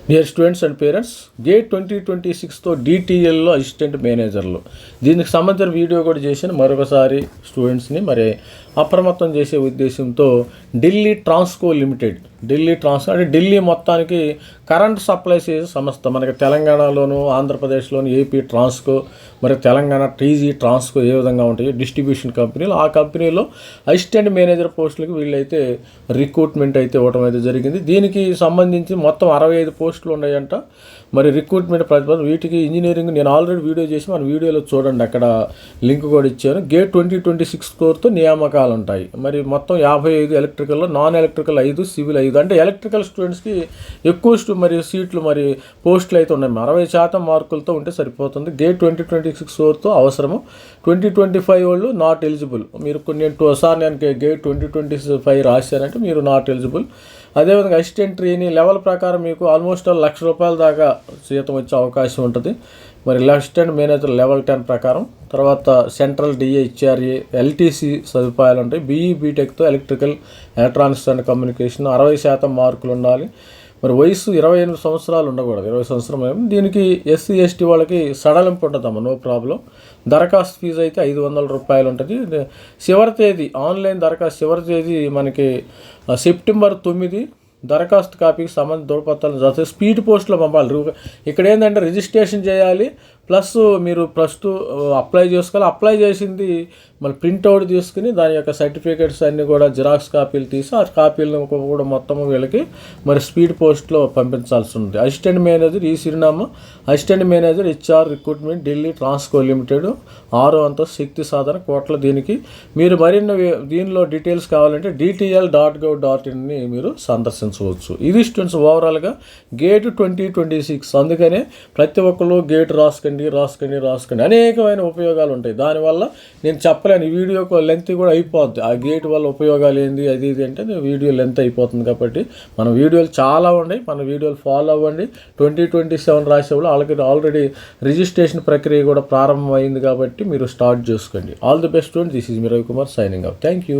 Dear students and parents, GATE 2026తో డిటిఎల్లో assistant మేనేజర్లు దీనికి సంబంధించిన వీడియో కూడా చేసిన మరొకసారి స్టూడెంట్స్ని అప్రమత్తం చేసే ఉద్దేశంతో ఢిల్లీ ట్రాన్స్కో లిమిటెడ్, అంటే ఢిల్లీ మొత్తానికి కరెంట్ సప్లై చేసే సంస్థ. మనకి తెలంగాణలోను, ఆంధ్రప్రదేశ్లోను ఏపీ ట్రాన్స్కో, మరి తెలంగాణ టీజీ ట్రాన్స్కో ఏ విధంగా ఉంటాయో డిస్ట్రిబ్యూషన్ కంపెనీలు, ఆ కంపెనీలో అసిస్టెంట్ మేనేజర్ పోస్టులకు వీళ్ళైతే రిక్రూట్మెంట్ అయితే ఇవ్వడం అయితే జరిగింది. దీనికి సంబంధించి మొత్తం 65 పోస్టులు ఉన్నాయంట. మరి రిక్రూట్మెంట్ ప్రతిపాదన వీటికి ఇంజనీరింగ్ నేను ఆల్రెడీ వీడియో చేసి మన వీడియోలో చూడండి, అక్కడ లింక్ కూడా ఇచ్చాను. గేట్ 2026 స్కోర్తో నియామకాలు ఉంటాయి. మరి మొత్తం 55 ఎలక్ట్రికల్లో, నాన్ ఎలక్ట్రికల్ 5, సివిల్ 5. అంటే ఎలక్ట్రికల్ స్టూడెంట్స్కి ఎక్కువ మరి సీట్లు, మరి పోస్టులు అయితే ఉన్నాయి. 60% మార్కులతో ఉంటే సరిపోతుంది. గేట్ 2026 స్కోర్తో అవసరము. 2025 వాళ్ళు నాట్ ఎలిజిబుల్. మీరు నేను గేట్ 2025 రాశానంటే మీరు నాట్ ఎలిజిబుల్. అదేవిధంగా అసిస్టెంట్ ట్రైనీ లెవెల్ ప్రకారం మీకు ఆల్మోస్ట్ ₹1,00,000 దాకా జీతం వచ్చే అవకాశం ఉంటుంది. మరి అసిస్టెంట్ మేనేజర్ లెవెల్ 10 ప్రకారం. తర్వాత సెంట్రల్ డిహెచ్ఆర్ఏ, ఎల్టీసీ సదుపాయాలు ఉంటాయి. బీఈ బీటెక్తో ఎలక్ట్రికల్, ఎలక్ట్రానిక్స్ అండ్ కమ్యూనికేషన్ 60% మార్కులు ఉండాలి. మరి వయసు 28 సంవత్సరాలు ఉండకూడదు, 20 సంవత్సరం. దీనికి ఎస్సీ ఎస్టీ వాళ్ళకి సడలింపు ఉంటుందమ్మా, నో ప్రాబ్లం. దరఖాస్తు ఫీజు అయితే ₹500 ఉంటుంది. చివరి తేదీ ఆన్లైన్ దరఖాస్తు చివరి తేదీ మనకి సెప్టెంబర్ 9. దరఖాస్తు కాపీకి సంబంధించిన ధృవపత్రాలను జాగ్రత్త స్పీడ్ పోస్ట్లో పంపాలి. ఇక్కడ ఏంటంటే రిజిస్ట్రేషన్ చేయాలి, ప్లస్ మీరు అప్లై చేసుకోవాలి. అప్లై చేసింది మళ్ళీ ప్రింట్అవుట్ తీసుకుని దాని యొక్క సర్టిఫికేట్స్ అన్నీ కూడా జిరాక్స్ కాపీలు తీసి ఆ కాపీలను కూడా మొత్తం వీళ్ళకి మరి స్పీడ్ పోస్ట్లో పంపించాల్సి ఉంది. అసిస్టెంట్ మేనేజర్ ఈ చిరునామా assistant manager HR recruitment Delhi Transco limited, 6వ అంతస్తు, శక్తి సాధన, కోట్ల. దీనికి మీరు మరిన్ని దీనిలో డీటెయిల్స్ కావాలంటే dtl.gov.in మీరు సందర్శించవచ్చు. ఇది స్టూడెంట్స్ ఓవరాల్గా గేట్ 2026. అందుకనే ప్రతి ఒక్కరు గేట్ రాసుకండి అనేకమైన ఉపయోగాలు ఉంటాయి. దానివల్ల నేను చెప్పలేను, ఈ వీడియోకు లెంత్ కూడా అయిపోద్ది. ఆ గేట్ వల్ల ఉపయోగాలు ఏంది అది ఇది అంటే వీడియో లెంత్ అయిపోతుంది. కాబట్టి మన వీడియోలు చాలా ఉన్నాయి, మన వీడియోలు ఫాలో అవ్వండి. 2027 రాసేవాళ్ళు వాళ్ళకి ఆల్రెడీ రిజిస్ట్రేషన్ ప్రక్రియ కూడా ప్రారంభమైంది కాబట్టి మీరు స్టార్ట్ చేసుకోండి. All the best student. This is me Ravikumar signing out. Thank you.